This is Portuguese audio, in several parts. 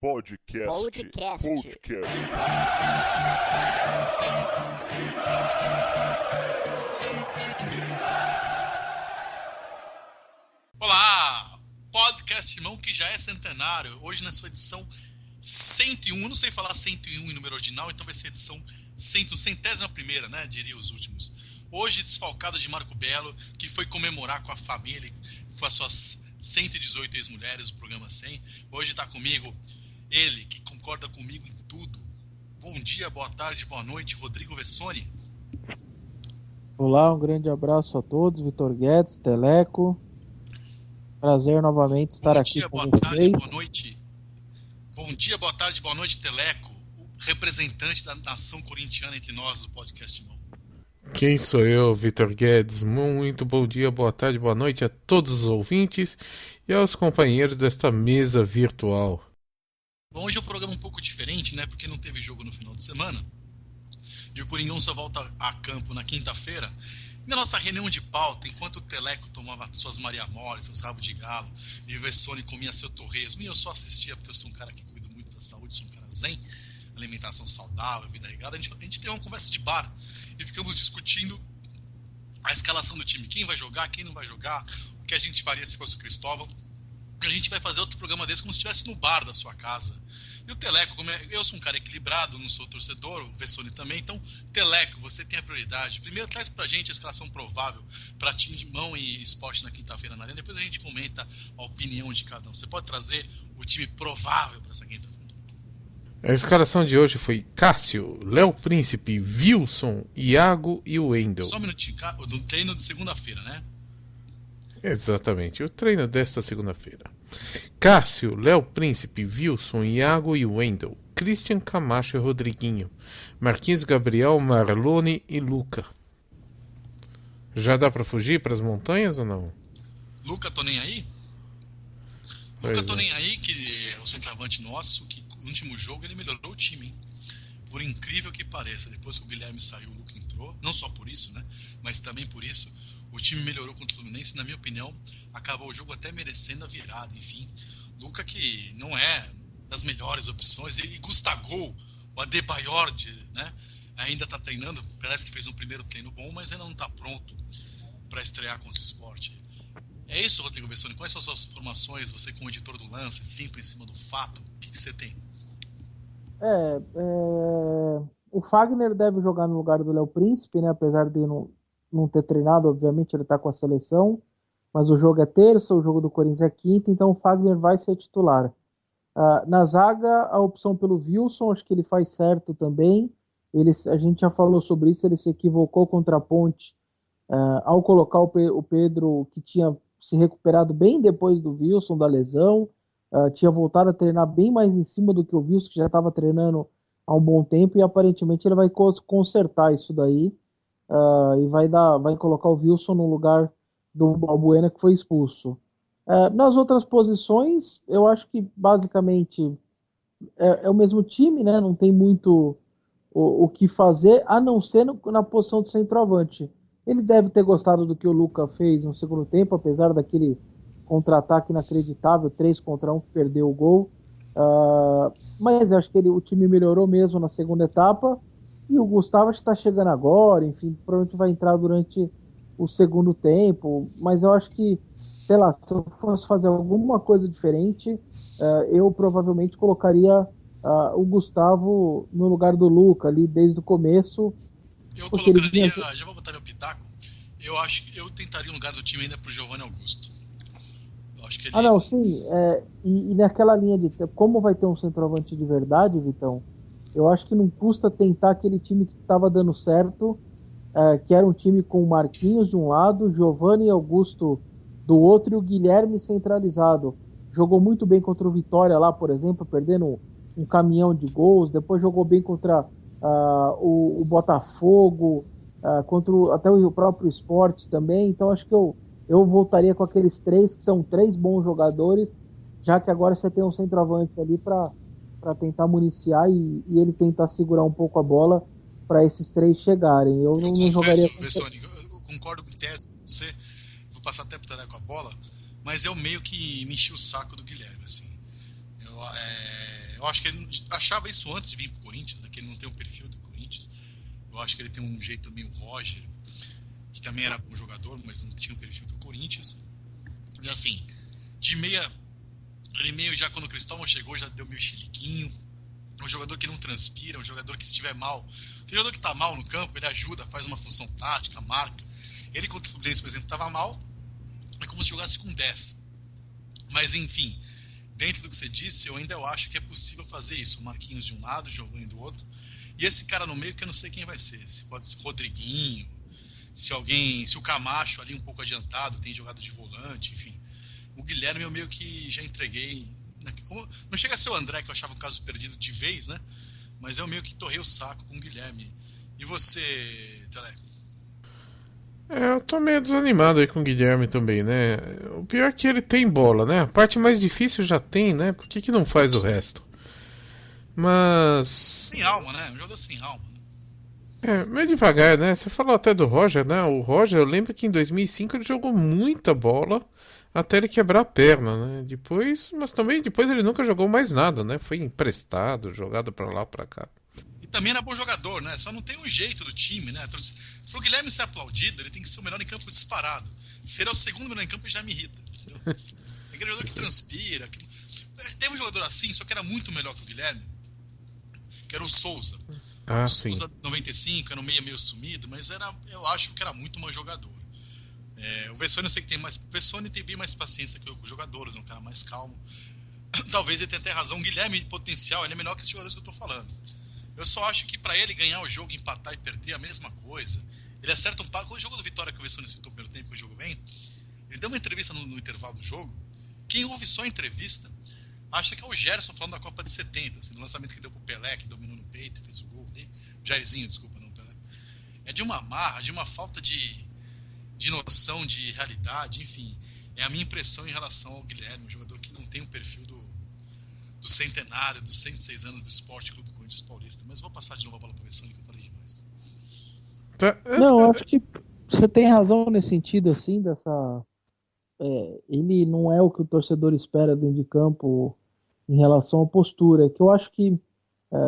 Podcast. Olá! Podcast Irmão que já é centenário. Hoje na sua edição 101. Eu não sei falar 101 em número ordinal, então vai ser edição 101ª, né? Diria os últimos. Hoje desfalcado de Marco Belo, que foi comemorar com a família, com as suas 118 ex-mulheres, o programa 100. Hoje está comigo ele, que concorda comigo em tudo. Bom dia, boa tarde, boa noite, Rodrigo Vessoni. Olá, um grande abraço a todos, Vitor Guedes, Teleco. Prazer novamente estar aqui com vocês. Bom dia, boa tarde, boa noite. Bom dia, boa tarde, boa noite, Teleco, o representante da nação corintiana entre nós do podcast Irmão. Quem sou eu, Vitor Guedes? Muito bom dia, boa tarde, boa noite a todos os ouvintes e aos companheiros desta mesa virtual. Bom, hoje é um programa um pouco diferente, né? Porque não teve jogo no final de semana. E o Coringão só volta a campo na quinta-feira. E na nossa reunião de pauta, enquanto o Teleco tomava suas Maria Mole, seus rabos de galo, e o Vessoni comia seu torresmo, e eu só assistia porque eu sou um cara que cuido muito da saúde, sou um cara zen, alimentação saudável, vida regrada, a gente teve uma conversa de bar e ficamos discutindo a escalação do time, quem vai jogar, quem não vai jogar, o que a gente faria se fosse o Cristóvão. A gente vai fazer outro programa desse como se estivesse no bar da sua casa. E o Teleco, eu sou um cara equilibrado, não sou torcedor, o Vessoni também, então, Teleco, você tem a prioridade. Primeiro traz pra gente a escalação provável para Timão e Esporte na quinta-feira na Arena, depois a gente comenta a opinião de cada um. Você pode trazer o time provável para essa quinta-feira? A escalação de hoje foi Cássio, Léo Príncipe, Wilson, Iago e Wendel. Só um minutinho, do treino de segunda-feira, né? Exatamente, o treino desta segunda-feira. Cássio, Léo Príncipe, Wilson, Iago e Wendel. Christian, Camacho e Rodriguinho. Marquinhos, Gabriel, Marlone e Luca. Já dá pra fugir pras montanhas ou não? Luca, tô nem aí? Luca, tô nem aí, que é o centroavante nosso, que no último jogo ele melhorou o time, hein? Por incrível que pareça, depois que o Guilherme saiu, o Luca entrou, não só por isso, né? Mas também por isso, o time melhorou contra o Fluminense, na minha opinião, acabou o jogo até merecendo a virada, enfim. Luca que não é das melhores opções, e Gustavo, o Adebayor, né? Ainda tá treinando, parece que fez um primeiro treino bom, mas ainda não tá pronto para estrear contra o Sport. É isso, Rodrigo Vessoni, quais são as suas formações, você como editor do lance, sempre em cima do fato, o que você tem? O Fagner deve jogar no lugar do Léo Príncipe, né? Apesar de não ter treinado, obviamente ele está com a seleção, mas o jogo é terça, o jogo do Corinthians é quinta, então o Fagner vai ser titular. Na zaga, a opção pelo Wilson, acho que ele faz certo também. A gente já falou sobre isso, ele se equivocou contra a Ponte ao colocar o Pedro, que tinha se recuperado bem depois do Wilson, da lesão, tinha voltado a treinar bem mais em cima do que o Wilson, que já estava treinando há um bom tempo, e aparentemente ele vai consertar isso daí. E vai colocar o Wilson no lugar do Balbuena, que foi expulso. Nas outras posições, eu acho que basicamente é o mesmo time, né? Não tem muito o que fazer, a não ser na posição de centroavante. Ele deve ter gostado do que o Luca fez no segundo tempo, apesar daquele contra-ataque inacreditável, 3-1, que perdeu o gol. Mas acho que o time melhorou mesmo na segunda etapa. E o Gustavo está chegando agora, enfim, provavelmente vai entrar durante o segundo tempo, mas eu acho que, sei lá, se eu fosse fazer alguma coisa diferente, eu provavelmente colocaria o Gustavo no lugar do Luca ali desde o começo. Eu colocaria, já vou botar meu pitaco, eu tentaria um lugar do time ainda pro Giovanni Augusto. Eu acho que ele... não, sim, e naquela linha de como vai ter um centroavante de verdade, Vitão, eu acho que não custa tentar aquele time que estava dando certo, que era um time com o Marquinhos de um lado, Giovanni e Augusto do outro e o Guilherme centralizado. Jogou muito bem contra o Vitória lá, por exemplo, perdendo um caminhão de gols. Depois jogou bem contra o Botafogo, contra até o próprio Sport também. Então acho que eu voltaria com aqueles três, que são três bons jogadores, já que agora você tem um centroavante ali para tentar municiar e ele tentar segurar um pouco a bola para esses três chegarem. Eu não jogaria... Vessoni, eu concordo com tese com você, vou passar até pro Teleco a bola, mas eu meio que me enchi o saco do Guilherme, assim. Eu acho que ele achava isso antes de vir pro Corinthians, né? Que ele não tem o perfil do Corinthians. Eu acho que ele tem um jeito meio Roger, que também era bom jogador, mas não tinha o perfil do Corinthians. E assim, de meia, ele meio já quando o Cristóvão chegou, já deu meio chiliquinho. É um jogador que não transpira, um jogador que se estiver mal. Tem jogador que tá mal no campo, ele ajuda, faz uma função tática, marca. Ele contra o Fluminense, por exemplo, tava mal, é como se jogasse com 10. Mas enfim, dentro do que você disse, eu ainda acho que é possível fazer isso. O Marquinhos de um lado, o Giovani do outro. E esse cara no meio que eu não sei quem vai ser. Se pode ser Rodriguinho, se o Camacho ali um pouco adiantado, tem jogado de volante, enfim. O Guilherme eu meio que já entreguei. Não chega a ser o André, que eu achava um caso perdido de vez, né? Mas eu meio que torrei o saco com o Guilherme. E você, Teleco? Eu tô meio desanimado aí com o Guilherme também, né? O pior é que ele tem bola, né? A parte mais difícil já tem, né? Por que não faz o resto? Mas. Sem alma, né? Um jogador sem alma. Meio devagar, né? Você falou até do Roger, né? O Roger, eu lembro que em 2005 ele jogou muita bola até ele quebrar a perna, né? Mas também depois ele nunca jogou mais nada, né? Foi emprestado, jogado pra lá, pra cá. E também era bom jogador, né? Só não tem o jeito do time, né? Pro Guilherme ser aplaudido, ele tem que ser o melhor em campo disparado. Se ele é o segundo melhor em campo, já me irrita. Entendeu? Tem aquele jogador que transpira. Teve um jogador assim, só que era muito melhor que o Guilherme, que era o Souza. Ah, O sim. Souza 95, era um meio sumido, mas eu acho que era muito mais jogador. O Vessone eu sei que tem mais. O Vessone tem bem mais paciência que os jogadores, um cara mais calmo. Talvez ele tenha até razão. O Guilherme, potencial, ele é melhor que esses jogadores que eu tô falando. Eu só acho que pra ele ganhar o jogo, empatar e perder é a mesma coisa. Ele acerta um passo. O jogo do Vitória que o Vessone citou no primeiro tempo, que o jogo vem, ele deu uma entrevista no intervalo do jogo. Quem ouve só a entrevista acha que é o Gerson falando da Copa de 70, assim, do lançamento que deu pro Pelé, que dominou no peito, fez o gol ali. Jairzinho, desculpa, não Pelé. É de uma marra, de uma falta de noção de realidade, enfim. É a minha impressão em relação ao Guilherme, um jogador que não tem o perfil do centenário, dos 106 anos do Esporte Clube do Corinthians Paulista. Mas vou passar de novo a bola para o Vessone, que eu falei demais. Não, acho que você tem razão nesse sentido, assim, ele não é o que o torcedor espera dentro de campo em relação à postura. Que eu acho que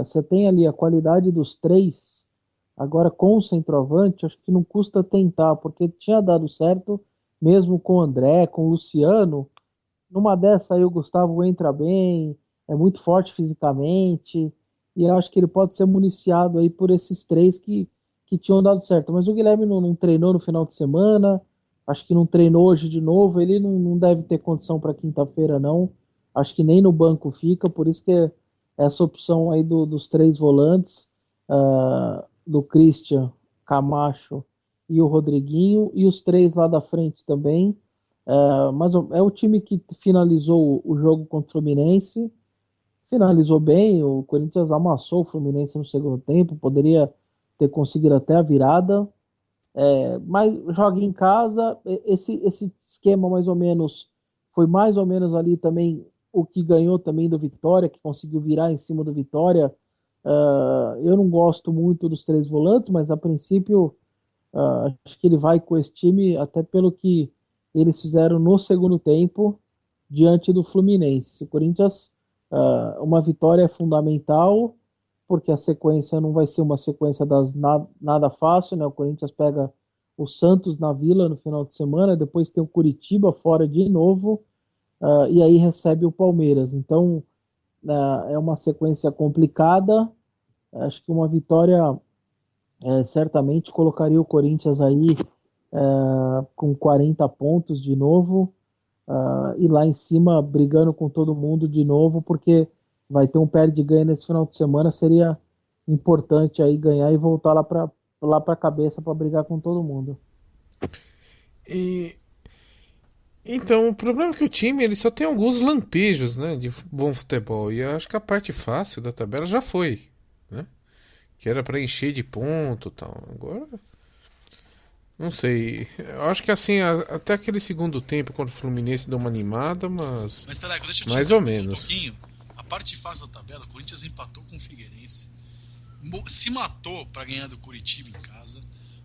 você tem ali a qualidade dos três, agora com o centroavante, acho que não custa tentar, porque tinha dado certo, mesmo com o André, com o Luciano. Numa dessa aí o Gustavo entra bem, é muito forte fisicamente, e eu acho que ele pode ser municiado aí por esses três que tinham dado certo. Mas o Guilherme não treinou no final de semana, acho que não treinou hoje de novo, ele não deve ter condição para quinta-feira, não. Acho que nem no banco fica, por isso que essa opção aí dos três volantes, do Christian, Camacho e o Rodriguinho, e os três lá da frente também. Mas é o time que finalizou o jogo contra o Fluminense, finalizou bem, o Corinthians amassou o Fluminense no segundo tempo, poderia ter conseguido até a virada, mas joga em casa, esse esquema mais ou menos, foi mais ou menos ali também o que ganhou também do Vitória, que conseguiu virar em cima do Vitória. Eu não gosto muito dos três volantes, mas a princípio acho que ele vai com esse time, até pelo que eles fizeram no segundo tempo diante do Fluminense. O Corinthians, uma vitória é fundamental, porque a sequência não vai ser uma sequência nada fácil, né? O Corinthians pega o Santos na Vila no final de semana, depois tem o Curitiba fora de novo, e aí recebe o Palmeiras. Então, é uma sequência complicada. Acho que uma vitória certamente colocaria o Corinthians aí com 40 pontos de novo, e lá em cima brigando com todo mundo de novo, porque vai ter um perde-ganha nesse final de semana, seria importante aí ganhar e voltar lá para a cabeça para brigar com todo mundo. Então, o problema é que o time ele só tem alguns lampejos, né, de bom futebol, e eu acho que a parte fácil da tabela já foi, né? Que era para encher de ponto e tal. Agora não sei. Eu acho que assim, até aquele segundo tempo contra o Fluminense deu uma animada, mas Teleco, deixa eu te mais ou interromper menos. um pouquinho. A parte fácil da tabela, o Corinthians empatou com o Figueirense. Se matou para ganhar do Curitiba em casa.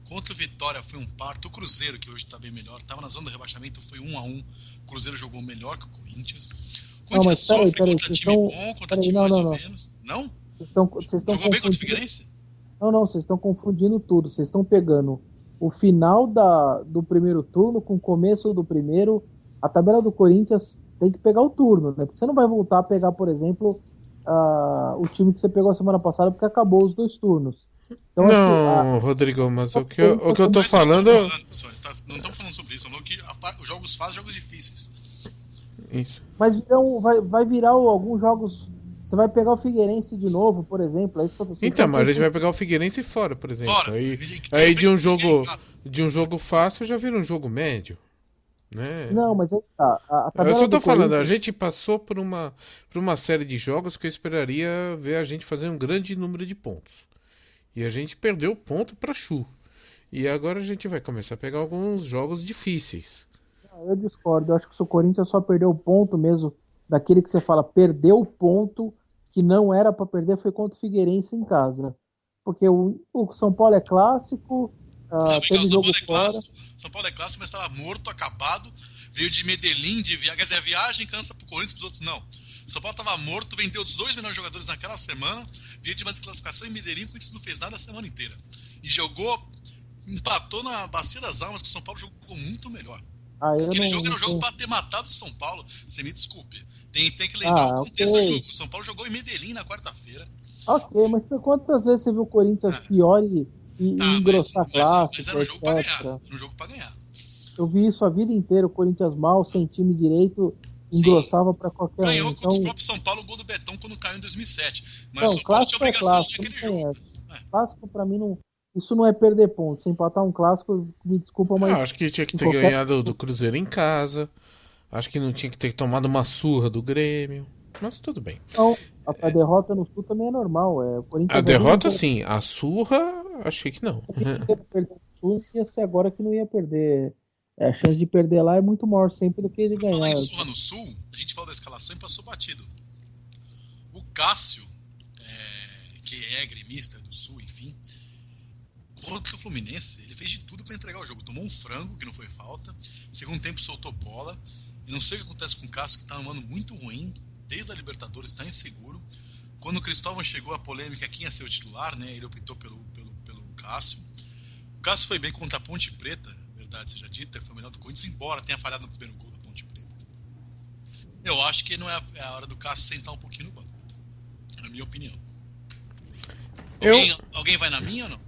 Contra o Vitória foi um parto. O Cruzeiro, que hoje está bem melhor, estava na zona do rebaixamento, foi 1-1. O Cruzeiro jogou melhor que o Corinthians. Não, Corinthians mas peraí, sofre peraí, contra vocês time estão. bom, contra Peraí, time não, mais não, ou não. menos. Não? Vocês estão Jogou bem contra o confundindo. Figueirense? Não, vocês estão confundindo tudo. Vocês estão pegando o final do primeiro turno com o começo do primeiro. A tabela do Corinthians tem que pegar o turno, né? Porque você não vai voltar a pegar, por exemplo, o time que você pegou a semana passada porque acabou os 2 turnos. Então, acho que Não, Rodrigo, mas o que eu tô Não é isso que nós falando. estamos falando, senhores, não estamos falando sobre isso. Estamos falando que os jogos fazem jogos difíceis. Isso. Mas vai virar alguns jogos. Você vai pegar o Figueirense de novo, por exemplo. É isso que eu tô Então, mas a gente vai pegar o Figueirense fora, por exemplo. Fora. Aí de um jogo fácil já vira um jogo médio, né? Não, mas aí tá. A Eu tabela só tô do falando, a Corinthians. gente passou por uma série de jogos que eu esperaria ver a gente fazer um grande número de pontos. E a gente perdeu o ponto pra Chu. E agora a gente vai começar a pegar alguns jogos difíceis. Eu discordo. Eu acho que se o Corinthians só perdeu o ponto mesmo, daquele que você fala, perdeu o ponto que não era para perder, foi contra o Figueirense em casa. Porque o São Paulo é clássico, teve jogo fora. São Paulo é clássico, mas estava morto, acabado. Veio de Medellín, quer dizer, a viagem cansa pro Corinthians, pros outros não. São Paulo estava morto, vendeu os 2 melhores jogadores naquela semana, veio de uma desclassificação em Medellín, o Corinthians não fez nada a semana inteira. E empatou na Bacia das Almas, que o São Paulo jogou muito melhor. Aquele jogo era um jogo para ter matado o São Paulo. Você me desculpe. Tem que lembrar o contexto do jogo. O São Paulo jogou em Medellín na quarta-feira. Ok, mas quantas vezes você viu o Corinthians pior e engrossar clássico? Mas era um jogo para ganhar. Era um jogo para ganhar. Eu vi isso a vida inteira. O Corinthians mal, sem time direito, engrossava para qualquer um. Ganhou contra o próprio São Paulo o gol do Betão quando caiu em 2007. Mas não, o São Paulo tinha obrigação de aquele jogo. Clássico para mim não. Isso não é perder pontos. Se empatar um clássico, me desculpa, mas. Acho que tinha que ter ganhado do Cruzeiro em casa. Acho que não tinha que ter tomado uma surra do Grêmio. Mas tudo bem. Não, a derrota no Sul também é normal. A derrota, sim. A surra, achei que não. Se perder no Sul, ia ser agora que não ia perder. A chance de perder lá é muito maior sempre do que ele ganhar. Falar em surra no Sul, a gente falou da escalação e passou batido. O Cássio, que é gremista do Sul, enfim, contra o Fluminense, ele fez de tudo para entregar o jogo. Tomou um frango, que não foi falta. Segundo tempo soltou bola. E não sei o que acontece com o Cássio, que tá num ano muito ruim. Desde a Libertadores está inseguro. Quando o Cristóvão chegou, a polêmica quem ia ser o titular, né? Ele optou pelo Cássio. O Cássio foi bem contra a Ponte Preta, verdade seja dita, foi o melhor do Corinthians, embora tenha falhado no primeiro gol da Ponte Preta. Eu acho que não é a hora do Cássio sentar um pouquinho no banco. É a minha opinião. Alguém vai na minha ou não?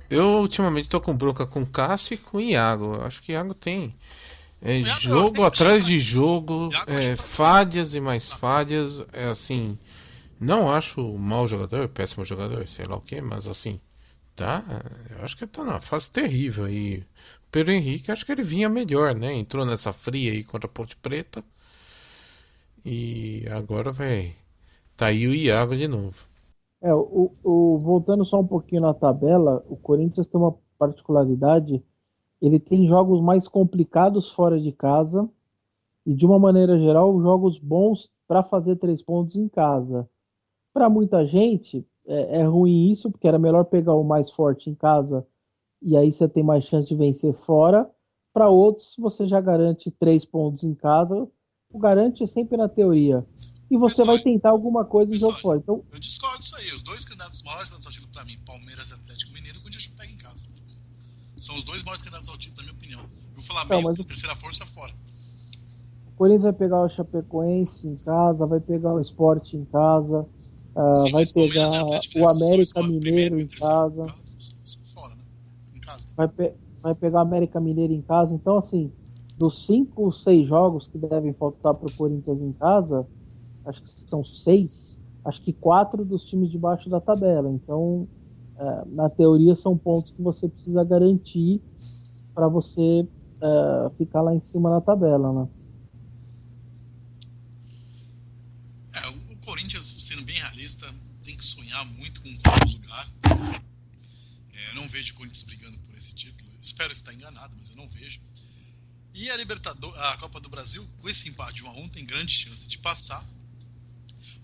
Eu ultimamente tô com bronca com o Cássio e com o Iago. Acho que o Iago tem jogo atrás de jogo, falhas e mais falhas. Assim, não acho mau jogador, péssimo jogador, sei lá o que, mas assim, tá? Eu acho que tá numa fase terrível aí. O Pedro Henrique, acho que ele vinha melhor, né? Entrou nessa fria aí contra a Ponte Preta. E agora tá aí o Iago de novo. Voltando só um pouquinho na tabela, o Corinthians tem uma particularidade, ele tem jogos mais complicados fora de casa e, de uma maneira geral, jogos bons para fazer 3 pontos em casa. Para muita gente, é ruim isso, porque era melhor pegar o mais forte em casa e aí você tem mais chance de vencer fora. Para outros, você já garante 3 pontos em casa, o garante sempre na teoria. E você vai tentar alguma coisa em jogo fora. Então, eu discordo disso aí. Os 2 candidatos maiores candidatos ao título para mim, Palmeiras e Atlético Mineiro, quando a gente pega em casa. São os 2 maiores candidatos ao título, na minha opinião. E o Flamengo, a terceira força, fora. O Corinthians vai pegar o Chapecoense em casa, vai pegar o Sport em casa, vai pegar o América Mineiro em casa. Fora, né? Em casa. Vai pegar o América Mineiro em casa. Então, assim, dos 5 ou 6 jogos que devem faltar para o Corinthians em casa, acho que são 6, acho que 4 dos times de baixo da tabela. Então, na teoria, são pontos que você precisa garantir para você ficar lá em cima na tabela, né? O Corinthians, sendo bem realista, tem que sonhar muito com o quarto lugar. Eu não vejo o Corinthians brigando por esse título. Espero estar enganado, mas eu não vejo. E a Copa do Brasil, com esse empate 1-1, tem grande chance de passar.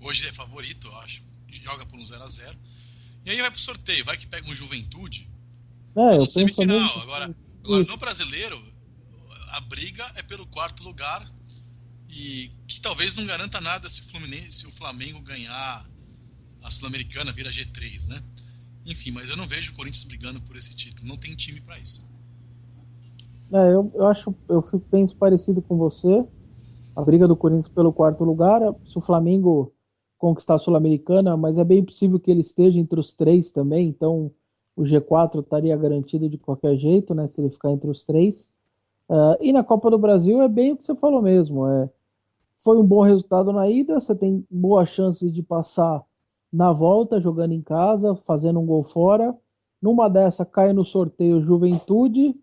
Hoje é favorito, eu acho. Joga por um 0-0. E aí vai pro sorteio. Vai que pega um Juventude. No semifinal. Agora, no brasileiro, a briga é pelo quarto lugar. E que talvez não garanta nada se o Flamengo ganhar a Sul-Americana, vira G3, né? Enfim, mas eu não vejo o Corinthians brigando por esse título. Não tem time para isso. Eu penso parecido com você. A briga do Corinthians pelo quarto lugar, se o Flamengo conquistar a Sul-Americana, mas é bem possível que ele esteja entre os três também, então o G4 estaria garantido de qualquer jeito, né, se ele ficar entre os três. E na Copa do Brasil é bem o que você falou mesmo. Foi um bom resultado na ida, você tem boas chances de passar na volta, jogando em casa, fazendo um gol fora. Numa dessa, cai no sorteio Juventude,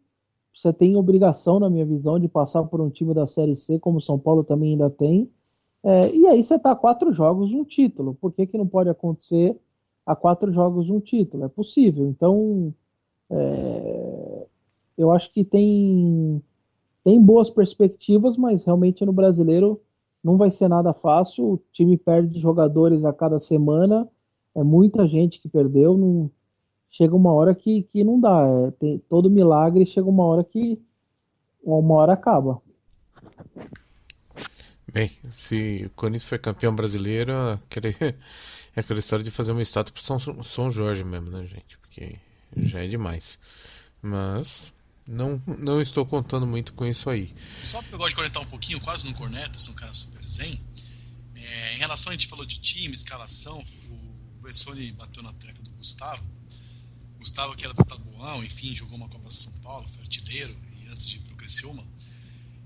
você tem obrigação, na minha visão, de passar por um time da Série C, como o São Paulo também ainda tem. E aí você está a 4 jogos de um título. Por que não pode acontecer a 4 jogos de um título? É possível. Então, eu acho que tem boas perspectivas, mas realmente no Brasileiro não vai ser nada fácil. O time perde jogadores a cada semana. É muita gente que perdeu. Não, chega uma hora que não dá. Tem todo milagre, chega uma hora acaba. Bem, se o Corinthians for campeão brasileiro, é aquela história de fazer uma estátua pro São Jorge mesmo, né, gente? Porque já é demais. Mas não estou contando muito com isso aí. Só porque eu gosto de cornetar um pouquinho, quase não corneto, sou um cara super zen. Em relação, a gente falou de time, escalação, o Vessone bateu na tecla do Gustavo. Gustavo, que era do Tabuão, enfim, jogou uma Copa de São Paulo, foi artilheiro, e antes de ir pro Criciúma.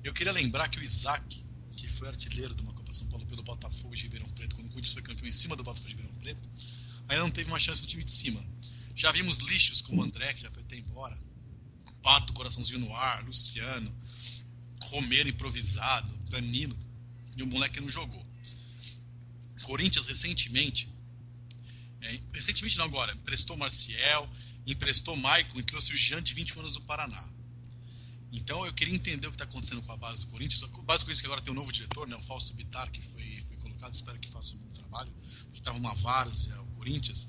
Eu queria lembrar que o Isaac, que foi artilheiro de uma Copa de São Paulo pelo Botafogo de Ribeirão Preto, quando o Corinthians foi campeão em cima do Botafogo de Ribeirão Preto, ainda não teve uma chance no time de cima. Já vimos lixos como o André, que já foi até embora, Pato, coraçãozinho no ar, Luciano, Romero improvisado, Danilo, e o moleque não jogou. Corinthians recentemente não agora, emprestou Marcial, emprestou Maicon e trouxe o Jean de 21 anos do Paraná. Então eu queria entender o que está acontecendo com a base do Corinthians. A base do Corinthians que agora tem um novo diretor, né, o Fausto Bittar, que foi colocado, espero que faça um bom trabalho, porque estava uma várzea o Corinthians.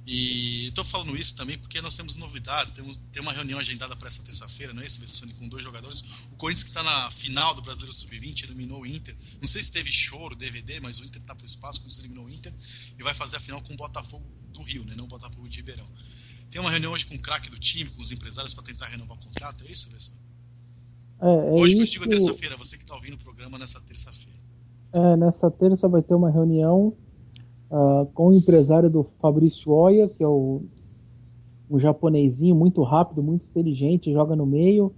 E estou falando isso também porque nós temos novidades, tem uma reunião agendada para essa terça-feira, não é isso, Vessone, com 2 jogadores. O Corinthians, que está na final do Brasileiro Sub-20, eliminou o Inter. Não sei se teve choro, DVD, mas o Inter está para o espaço, o Corinthians eliminou o Inter e vai fazer a final com o Botafogo do Rio, né, não o Botafogo de Ribeirão. Tem uma reunião hoje com o craque do time, com os empresários, para tentar renovar o contrato, é isso, Vessone? Hoje que eu digo terça-feira, você que está ouvindo o programa nessa terça-feira. Nessa terça vai ter uma reunião com o empresário do Fabrício Oia, que é o japonesinho, muito rápido, muito inteligente, joga no meio.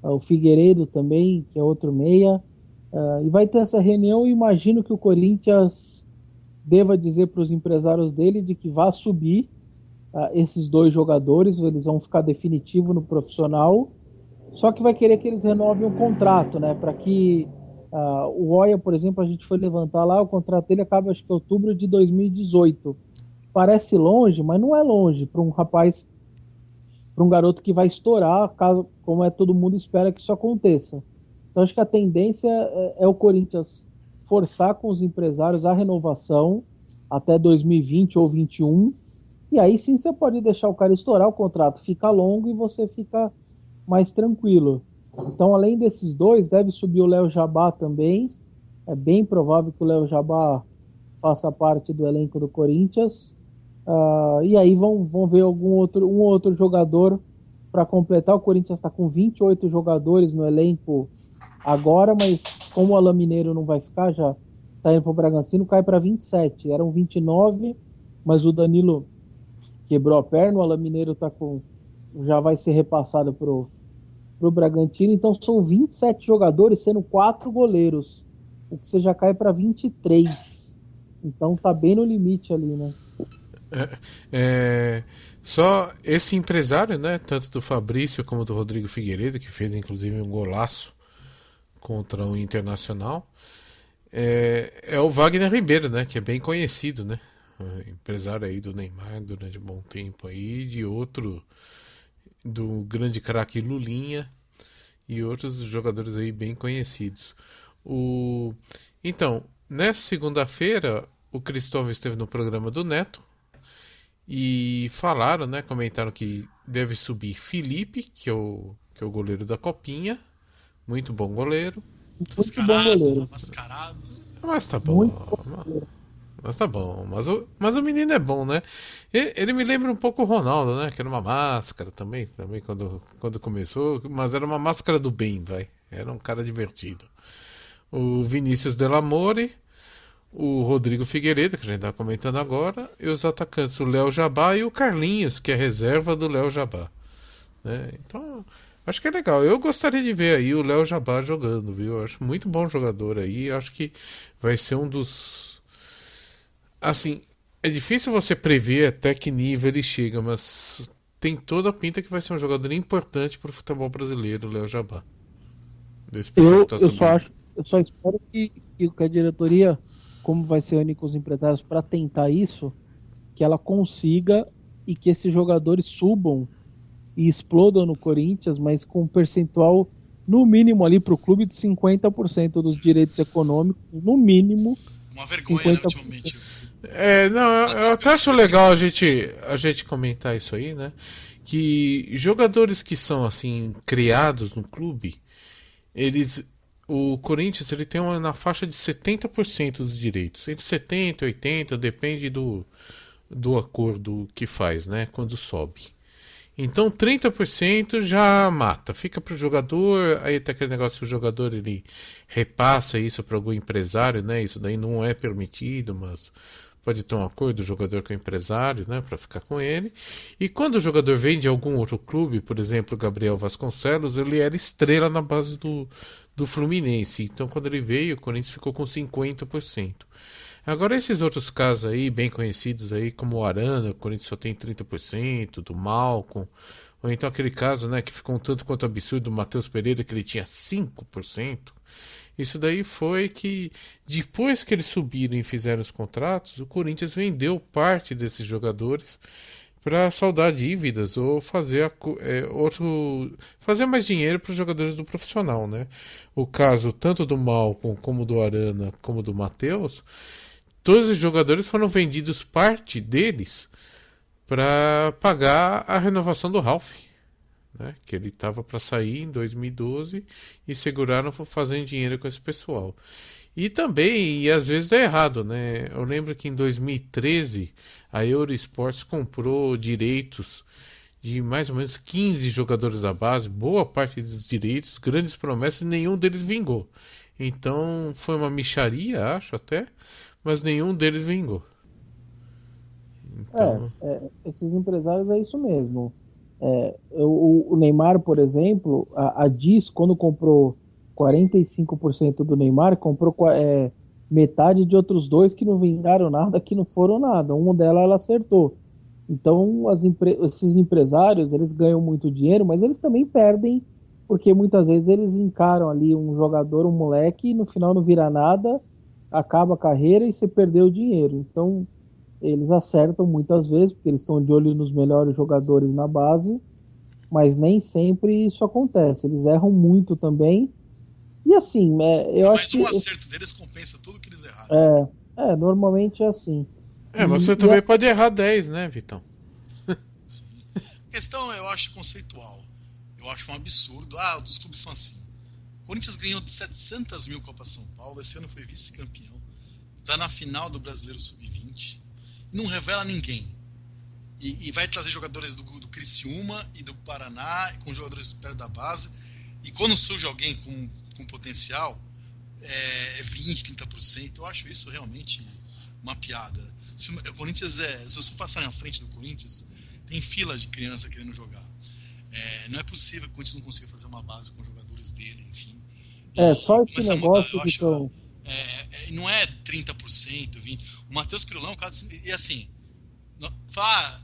O Figueiredo também, que é outro meia. E vai ter essa reunião e imagino que o Corinthians deva dizer para os empresários dele de que vai subir esses 2 jogadores, eles vão ficar definitivo no profissional, só que vai querer que eles renovem o contrato, né, para que o Oia, por exemplo, a gente foi levantar lá, o contrato dele acaba acho que em outubro de 2018. Parece longe, mas não é longe para um rapaz, para um garoto que vai estourar, caso, como todo mundo espera que isso aconteça. Então acho que a tendência é o Corinthians forçar com os empresários a renovação até 2020 ou 2021, e aí sim você pode deixar o cara estourar, o contrato fica longo e você fica mais tranquilo. Então, além desses 2, deve subir o Léo Jabá também. É bem provável que o Léo Jabá faça parte do elenco do Corinthians. E aí vão ver um outro jogador para completar. O Corinthians está com 28 jogadores no elenco agora, mas como o Alain Mineiro não vai ficar, já está indo para o Bragantino, cai para 27. Eram 29, mas o Danilo quebrou a perna, o Alain Mineiro já vai ser repassado para o Bragantino, então são 27 jogadores, sendo 4 goleiros, o que você já cai para 23. Então tá bem no limite ali, né? Só esse empresário, né, tanto do Fabrício como do Rodrigo Figueiredo, que fez inclusive um golaço contra o Internacional, é o Wagner Ribeiro, né, que é bem conhecido, né, empresário aí do Neymar durante um bom tempo aí, de outro, do grande craque Lulinha e outros jogadores aí bem conhecidos. Então, nessa segunda-feira, o Cristóvão esteve no programa do Neto e falaram, né, comentaram que deve subir Felipe, que é o goleiro da Copinha, muito bom goleiro. Mascarado. Mas tá bom. Muito bom. Mas tá bom. Mas o menino é bom, né? Ele me lembra um pouco o Ronaldo, né? Que era uma máscara também quando começou. Mas era uma máscara do bem, vai. Era um cara divertido. O Vinícius Delamore, o Rodrigo Figueiredo, que a gente tá comentando agora, e os atacantes, o Léo Jabá e o Carlinhos, que é reserva do Léo Jabá. Né? Então, acho que é legal. Eu gostaria de ver aí o Léo Jabá jogando, viu? Eu acho muito bom jogador aí. Acho que vai ser um dos. Assim, é difícil você prever até que nível ele chega, mas tem toda a pinta que vai ser um jogador importante para o futebol brasileiro, o Léo Jabá. Desse pessoal que tá subindo. Eu só espero que a diretoria, como vai ser ano com os empresários, para tentar isso, que ela consiga e que esses jogadores subam e explodam no Corinthians, mas com um percentual, no mínimo, ali para o clube de 50% dos direitos econômicos, no mínimo. Uma vergonha, 50%. Né, ultimamente. Não, eu até acho legal a gente comentar isso aí, né? Que jogadores que são assim criados no clube, o Corinthians ele tem na faixa de 70% dos direitos, entre 70 e 80, depende do acordo que faz, né? Quando sobe. Então 30% já mata, fica para o jogador, aí tem aquele negócio que o jogador ele repassa isso para algum empresário, né? Isso daí não é permitido, mas pode ter um acordo do jogador com o empresário, né, para ficar com ele. E quando o jogador vem de algum outro clube, por exemplo, o Gabriel Vasconcelos, ele era estrela na base do Fluminense. Então quando ele veio, o Corinthians ficou com 50%. Agora esses outros casos aí, bem conhecidos aí, como o Arana, o Corinthians só tem 30%, do Malcom, ou então aquele caso, né, que ficou um tanto quanto absurdo do Matheus Pereira, que ele tinha 5%. Isso daí foi que, depois que eles subiram e fizeram os contratos, o Corinthians vendeu parte desses jogadores para saldar dívidas ou fazer fazer mais dinheiro para os jogadores do profissional, né? O caso tanto do Malcom como do Arana como do Matheus, todos os jogadores foram vendidos, parte deles, para pagar a renovação do Ralf, né? Que ele estava para sair em 2012 e seguraram fazendo dinheiro com esse pessoal. E também, e às vezes dá errado, né? Eu lembro que em 2013 a Eurosports comprou direitos de mais ou menos 15 jogadores da base, boa parte dos direitos, grandes promessas, e nenhum deles vingou. Então foi uma mixaria, acho até, mas nenhum deles vingou. Então... esses empresários é isso mesmo. O Neymar, por exemplo, a DIS, quando comprou 45% do Neymar, comprou metade de outros dois que não vingaram nada, que não foram nada. Uma delas ela acertou. Então, esses empresários, eles ganham muito dinheiro, mas eles também perdem, porque muitas vezes eles encaram ali um jogador, um moleque, e no final não vira nada, acaba a carreira e você perdeu o dinheiro. Então, eles acertam muitas vezes, porque eles estão de olho nos melhores jogadores na base, mas nem sempre isso acontece. Eles erram muito também. E assim, eu acho que... Mas um acerto deles compensa tudo que eles erraram. Normalmente é assim. Mas você também pode errar 10, né, Vitão? Sim. A questão, eu acho, conceitual. Eu acho um absurdo. Os clubes são assim. O Corinthians ganhou de 700 mil Copa São Paulo, esse ano foi vice-campeão. Está na final do Brasileiro Sub-20. Não revela ninguém. E vai trazer jogadores do Criciúma e do Paraná, com jogadores perto da base. E quando surge alguém com potencial, 20%, 30%. Eu acho isso realmente uma piada. O Corinthians se você passar na frente do Corinthians, tem fila de criança querendo jogar. Não é possível que o Corinthians não consiga fazer uma base com jogadores dele, enfim. Só esse negócio que estão... não é 30%, 20%. O Matheus Criolão, e assim,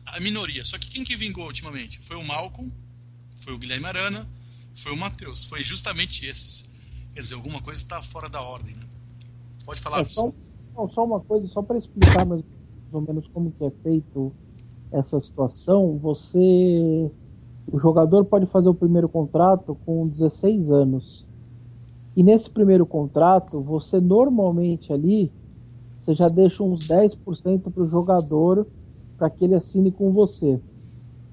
a minoria. Só que quem que vingou ultimamente? Foi o Malcom, foi o Guilherme Arana, foi o Matheus. Foi justamente esses. Quer dizer, alguma coisa está fora da ordem, né? Pode falar, só uma coisa, só para explicar mais ou menos como que é feito essa situação. O jogador pode fazer o primeiro contrato com 16 anos. E nesse primeiro contrato, você normalmente ali, você já deixa uns 10% para o jogador para que ele assine com você.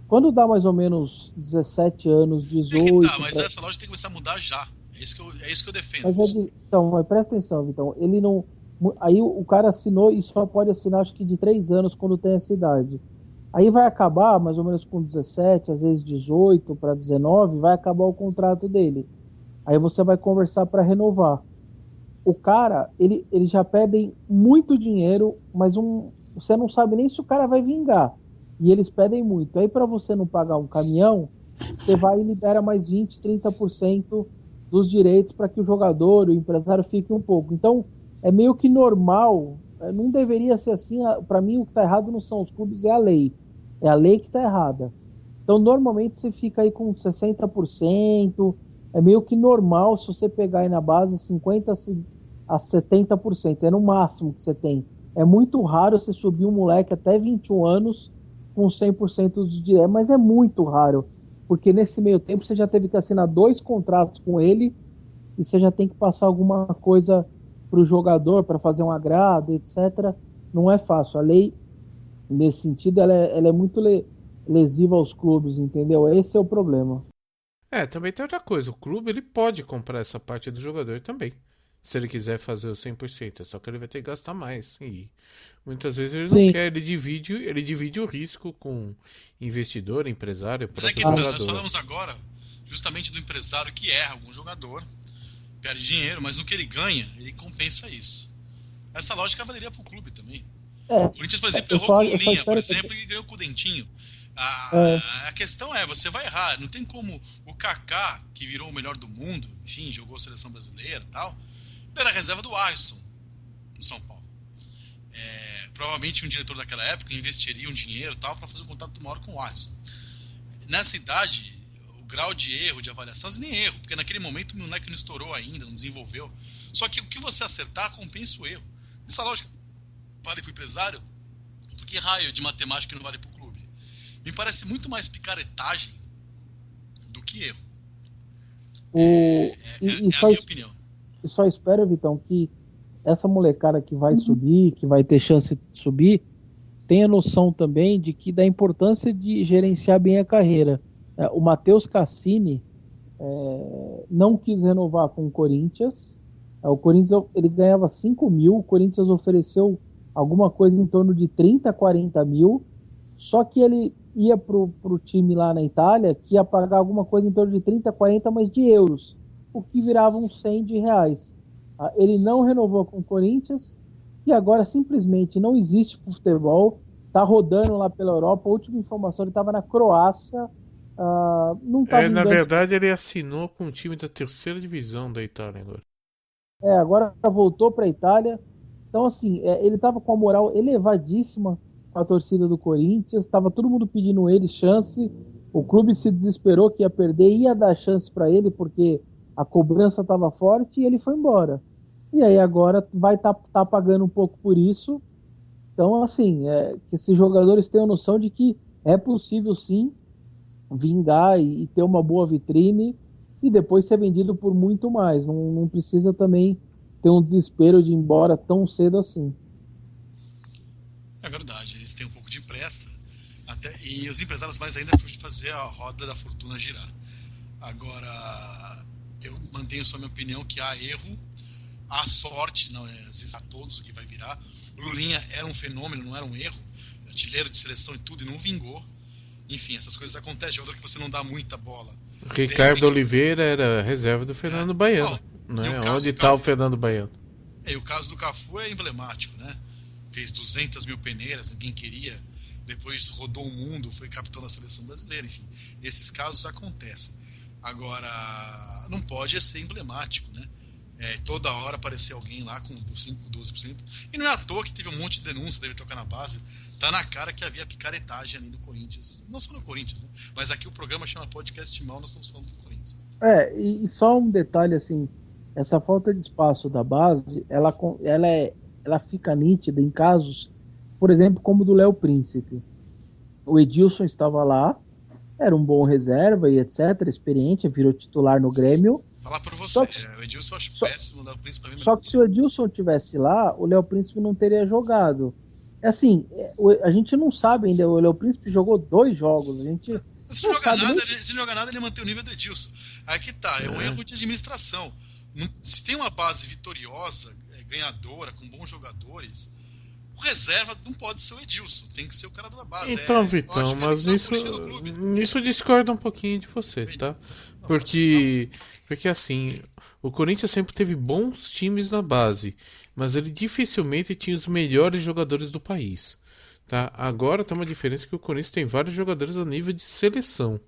Quando dá mais ou menos 17 anos, 18... mas essa loja tem que começar a mudar já. É isso que eu defendo. Mas presta atenção, Vitão. Aí o cara assinou e só pode assinar acho que de 3 anos quando tem essa idade. Aí vai acabar mais ou menos com 17, às vezes 18 para 19, vai acabar o contrato dele. Aí você vai conversar para renovar. O cara, ele já pedem muito dinheiro, mas você não sabe nem se o cara vai vingar. E eles pedem muito. Aí para você não pagar um caminhão, você vai e libera mais 20, 30% dos direitos para que o jogador, o empresário fique um pouco. Então, é meio que normal, não deveria ser assim. Para mim, o que está errado não são os clubes, é a lei. É a lei que está errada. Então, normalmente você fica aí com 60%, é meio que normal se você pegar aí na base 50% a 70%, é no máximo que você tem. É muito raro você subir um moleque até 21 anos com 100% de direito, mas é muito raro, porque nesse meio tempo você já teve que assinar 2 contratos com ele e você já tem que passar alguma coisa para o jogador, para fazer um agrado, etc. Não é fácil. A lei, nesse sentido, ela é muito lesiva aos clubes, entendeu? Esse é o problema. Também tem outra coisa. O clube ele pode comprar essa parte do jogador também. Se ele quiser fazer o 100%. Só que ele vai ter que gastar mais. E muitas vezes ele não Sim. quer. Ele divide o risco com investidor, empresário, Mas é próprio que jogador. nós falamos agora justamente do empresário que erra algum jogador, perde dinheiro, mas no que ele ganha, ele compensa isso. Essa lógica valeria para o clube também. O Corinthians, por exemplo, errou com o Linha, por exemplo, e ganhou com o Dentinho. A questão é, você vai errar. Não tem como o Kaká, que virou o melhor do mundo, enfim, jogou a seleção brasileira e tal, ele era reserva do Alisson no São Paulo. Provavelmente um diretor daquela época investiria um dinheiro e tal para fazer um contato maior com o Alisson. Nessa idade, o grau de erro, de avaliação, nem erro, porque naquele momento o moleque não estourou ainda, não desenvolveu. Só que o que você acertar compensa o erro. Essa lógica vale para o empresário, porque raio de matemática não vale para o clube. Me parece muito mais picaretagem do que erro. A minha opinião. Eu só espero, Vitão, que essa molecada que vai subir, que vai ter chance de subir, tenha noção também da importância de gerenciar bem a carreira. O Matheus Cassini não quis renovar com o Corinthians. O Corinthians ele ganhava 5 mil, o Corinthians ofereceu alguma coisa em torno de 30, 40 mil, só que ele ia pro time lá na Itália, que ia pagar alguma coisa em torno de 30, 40, mas de euros, o que virava uns 100 de reais. Ele não renovou com o Corinthians e agora simplesmente não existe pro futebol, tá rodando lá pela Europa. A última informação, ele estava na Croácia. Não tá Na verdade, ele assinou com um time da 3ª divisão da Itália agora. Agora voltou para a Itália. Então, assim, ele estava com a moral elevadíssima com a torcida do Corinthians, estava todo mundo pedindo ele chance. O clube se desesperou que ia perder, ia dar chance para ele, porque a cobrança estava forte e ele foi embora. E aí agora vai estar pagando um pouco por isso. Então, assim, que esses jogadores tenham noção de que é possível sim vingar e ter uma boa vitrine e depois ser vendido por muito mais. Não precisa também ter um desespero de ir embora tão cedo assim. É verdade, eles têm um pouco de pressa. E os empresários mais ainda para fazer a roda da fortuna girar. Agora, eu mantenho só a minha opinião que há erro, há sorte, não é às vezes a todos o que vai virar. O Lulinha era um fenômeno, não era um erro. Artilheiro de seleção e tudo, e não vingou. Enfim, essas coisas acontecem. Jogador que você não dá muita bola. Ricardo Oliveira era reserva do Fernando Baiano. Onde está o Fernando Baiano? E o caso do Cafu é emblemático, né? Fez 200 mil peneiras, ninguém queria. Depois rodou o mundo, foi capitão da seleção brasileira. Enfim, esses casos acontecem. Agora, não pode ser emblemático, né? Toda hora aparecer alguém lá com 5%, 12%. E não é à toa que teve um monte de denúncia, deve tocar na base. Tá na cara que havia picaretagem ali no Corinthians. Não só no Corinthians, né? Mas aqui o programa chama Podcast Mal, nós estamos falando do Corinthians. E só um detalhe assim, essa falta de espaço da base, ela fica nítida em casos, por exemplo, como o do Léo Príncipe. O Edilson estava lá, era um bom reserva e etc, experiente, virou titular no Grêmio. Falar por você, o Edilson eu acho péssimo, o Léo Príncipe pra mim. Só que se o Edilson tivesse lá, o Léo Príncipe não teria jogado. Assim, a gente não sabe ainda, o Léo Príncipe jogou 2 jogos, a gente... Se não joga nada, ele mantém o nível do Edilson. Aí que tá, é um erro de administração. Se tem uma base vitoriosa, ganhadora, com bons jogadores, o reserva não pode ser o Edilson, tem que ser o cara da base. Então, eu Vitão, acho que mas tem que ser uma política do clube. nisso eu discordo um pouquinho de você, tá? Porque assim, o Corinthians sempre teve bons times na base, mas ele dificilmente tinha os melhores jogadores do país, tá? Agora tem uma diferença que o Corinthians tem vários jogadores a nível de seleção.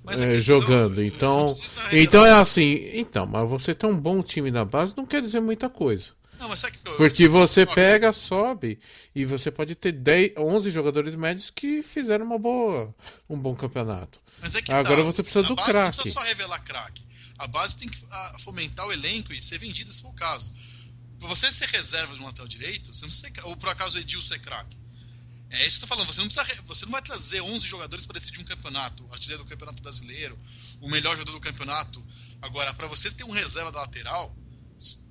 Mas a questão, Jogando, não então precisa revelar é isso. assim, então, mas você ter um bom time na base não quer dizer muita coisa. Não, mas sabe que Porque você pega, sobe e você pode ter 11 jogadores médios que fizeram um bom campeonato. Mas é que Agora você precisa a do base não craque. precisa só revelar craque. A base tem que fomentar o elenco e ser vendida se for o caso. Pra você ser reserva de um lateral direito, você não precisa ser, ou por acaso o Edilson é craque. É isso que eu tô falando, você não vai trazer 11 jogadores para decidir um campeonato, o artilheiro do Campeonato Brasileiro, o melhor jogador do campeonato. Agora, para você ter um reserva da lateral,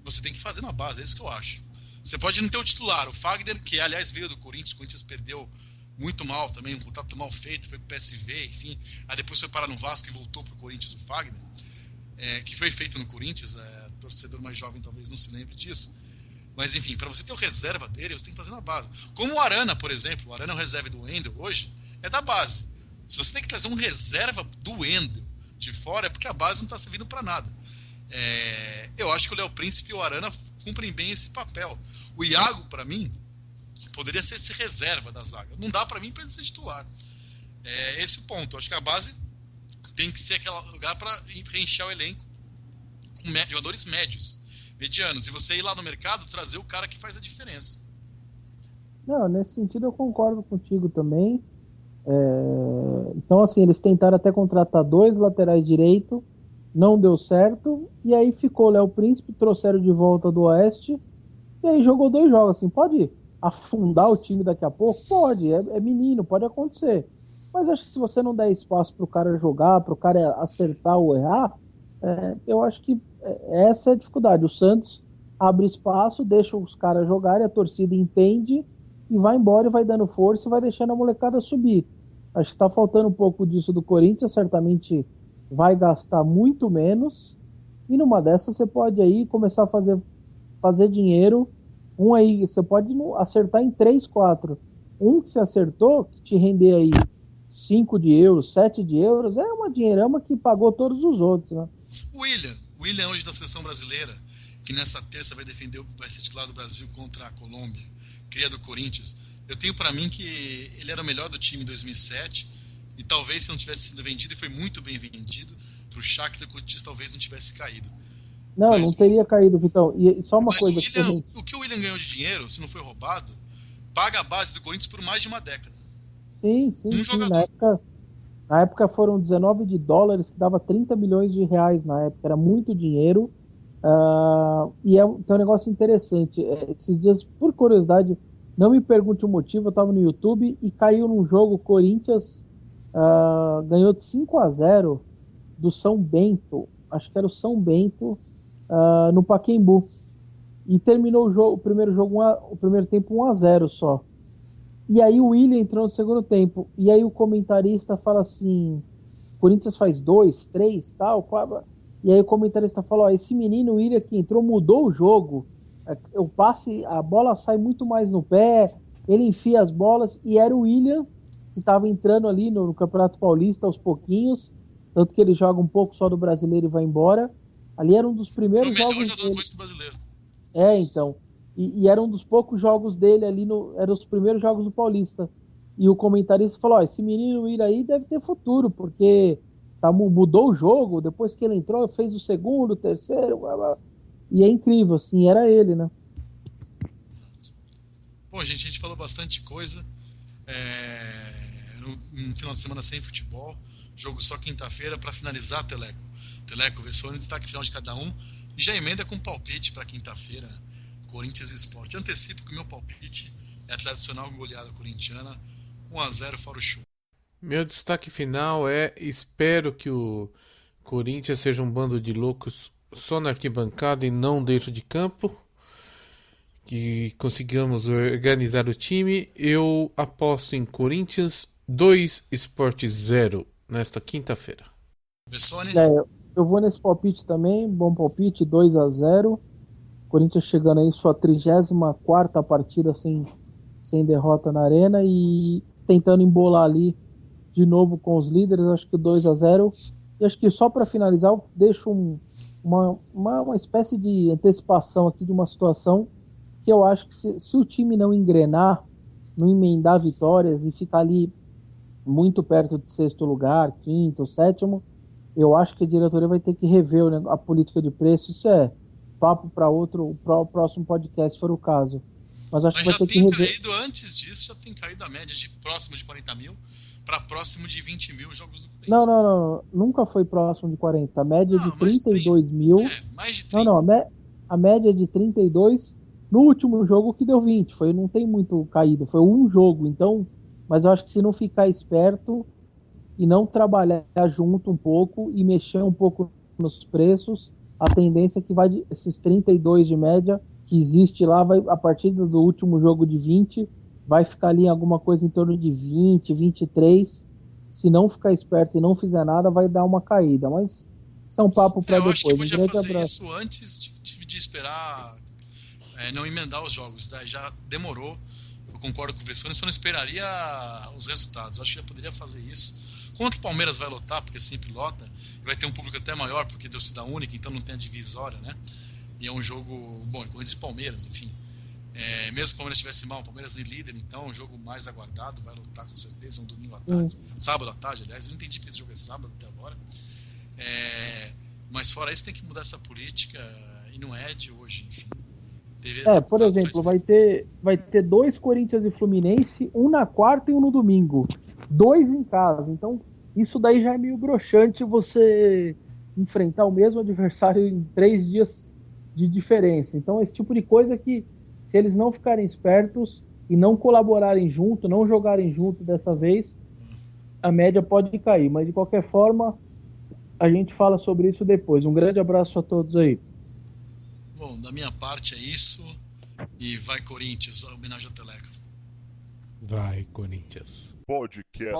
você tem que fazer na base, é isso que eu acho. Você pode não ter o titular, o Fagner, que aliás veio do Corinthians, o Corinthians perdeu muito mal também, um contrato mal feito, foi pro PSV, enfim. Aí depois foi parar no Vasco e voltou pro Corinthians, o Fagner, que foi feito no Corinthians, torcedor mais jovem talvez não se lembre disso. Mas enfim, para você ter o reserva dele, você tem que fazer na base. Como o Arana, por exemplo, o Arana é o reserva do Wendel hoje, é da base. Se você tem que trazer um reserva do Wendel de fora, é porque a base não está servindo para nada. Eu acho que o Léo Príncipe e o Arana cumprem bem esse papel. O Iago, para mim, poderia ser esse reserva da zaga. Não dá para mim para ele ser titular. Esse é o ponto. Eu acho que a base tem que ser aquele lugar para preencher o elenco com jogadores médios, medianos. E você ir lá no mercado trazer o cara que faz a diferença. Não, nesse sentido eu concordo contigo também. Então, assim, eles tentaram até contratar 2 laterais direito, não deu certo, e aí ficou o Léo Príncipe, trouxeram de volta do Oeste, e aí jogou 2 jogos. Assim, pode afundar o time daqui a pouco? Pode, é menino, pode acontecer. Mas acho que se você não der espaço pro cara jogar, pro cara acertar ou errar, eu acho que essa é a dificuldade. O Santos abre espaço, deixa os caras jogarem, a torcida entende e vai embora e vai dando força e vai deixando a molecada subir. Acho que está faltando um pouco disso do Corinthians, certamente vai gastar muito menos, e numa dessas você pode aí começar a fazer dinheiro. Aí você pode acertar em 3, 4. Um que você acertou, que te render aí 5 de euros, 7 de euros, é uma dinheirama que pagou todos os outros, né? O William hoje da seleção brasileira, que nessa terça vai ser titular do Brasil contra a Colômbia, cria do Corinthians. Eu tenho para mim que ele era o melhor do time em 2007 e talvez se não tivesse sido vendido, e foi muito bem vendido, pro Shakhtar, o Corinthians talvez não tivesse caído. Não, não teria caído, Vitão. E só uma coisa... O que o William ganhou de dinheiro, se não foi roubado, paga a base do Corinthians por mais de uma década. Sim. Na época foram 19 de dólares, que dava 30 milhões de reais na época. Era muito dinheiro. E tem um negócio interessante. Esses dias, por curiosidade, não me pergunte o motivo, eu estava no YouTube e caiu num jogo, Corinthians ganhou de 5-0 do São Bento. Acho que era o São Bento, no Pacaembu. E terminou o primeiro jogo, o primeiro tempo 1-0 só. E aí o William entrou no segundo tempo. E aí o comentarista fala assim: Corinthians faz 2, 3, tal. E aí o comentarista falou: esse menino William que entrou mudou o jogo. O passe, a bola sai muito mais no pé, ele enfia as bolas. E era o William que estava entrando ali no Campeonato Paulista aos pouquinhos. Tanto que ele joga um pouco só do Brasileiro e vai embora. Ali era um dos primeiros jogos. Foi o melhor jogador do Brasileiro. Então. E era um dos poucos jogos dele ali, eram os primeiros jogos do Paulista. E o comentarista falou: esse menino William aí deve ter futuro, porque mudou o jogo, depois que ele entrou, fez o segundo, o terceiro, e é incrível, assim, era ele, né? Exato. Bom, gente, a gente falou bastante coisa. No final de semana sem futebol, jogo só quinta-feira. Para finalizar, Teleco, versão destaque final de cada um, e já emenda com palpite para quinta-feira. Corinthians e Sport. Antecipo que o meu palpite é a tradicional goleada corintiana, 1-0 fora o show. Meu destaque final espero que o Corinthians seja um bando de loucos só na arquibancada e não dentro de campo, que consigamos organizar o time. Eu aposto em Corinthians 2, Sport 0 nesta quinta-feira. Bessone? Eu Eu vou nesse palpite também, bom palpite, 2-0. Corinthians chegando aí sua 34ª partida sem derrota na arena e tentando embolar ali de novo com os líderes, acho que 2-0. E acho que só para finalizar, eu deixo uma espécie de antecipação aqui de uma situação que eu acho que se o time não engrenar, não emendar vitórias e ficar ali muito perto de 6º lugar, 5º, 7º, eu acho que a diretoria vai ter que rever a política de preço. Isso é papo para o próximo podcast, se for o caso. Mas acho que vai ter que rever. Caído, antes disso, já tem caído a média de próximo de 40 mil para próximo de 20 mil jogos do Corinthians. Não. Nunca foi próximo de 40. A média de 32 mil. Mais de 30. A média é de 32. No último jogo que deu 20. Não tem muito caído. Foi um jogo. Então, mas eu acho que se não ficar esperto e não trabalhar junto um pouco e mexer um pouco nos preços, a tendência é que vai esses 32 de média que existe lá, vai a partir do último jogo de 20, vai ficar ali em alguma coisa em torno de 20, 23. Se não ficar esperto e não fizer nada, vai dar uma caída. Mas isso é um papo para depois. Eu acho que podia fazer isso antes de esperar não emendar os jogos. Já demorou. Eu concordo com o Vessone, só não esperaria os resultados. Eu acho que já poderia fazer isso. Contra o Palmeiras vai lotar, porque sempre lota. E vai ter um público até maior, porque é torcida única, então não tem a divisória, né? E é um jogo, bom, Corinthians e Palmeiras, enfim. Mesmo que o Palmeiras estivesse mal, o Palmeiras é líder, então é um jogo mais aguardado, vai lotar com certeza, um domingo à tarde. Sábado à tarde, aliás, eu não entendi porque esse jogo é sábado até agora. Mas fora isso, tem que mudar essa política, e não é de hoje, enfim. Por exemplo, vai ter 2 Corinthians e Fluminense, um na quarta e um no domingo. 2 em casa. Então, isso daí já é meio broxante, você enfrentar o mesmo adversário em 3 dias de diferença. Então, esse tipo de coisa que, se eles não ficarem espertos e não colaborarem junto, não jogarem junto dessa vez, a média pode cair. Mas, de qualquer forma, a gente fala sobre isso depois. Um grande abraço a todos aí. Bom, da minha parte é isso. E vai Corinthians, homenagem ao Teleca. Vai Corinthians. Podcast.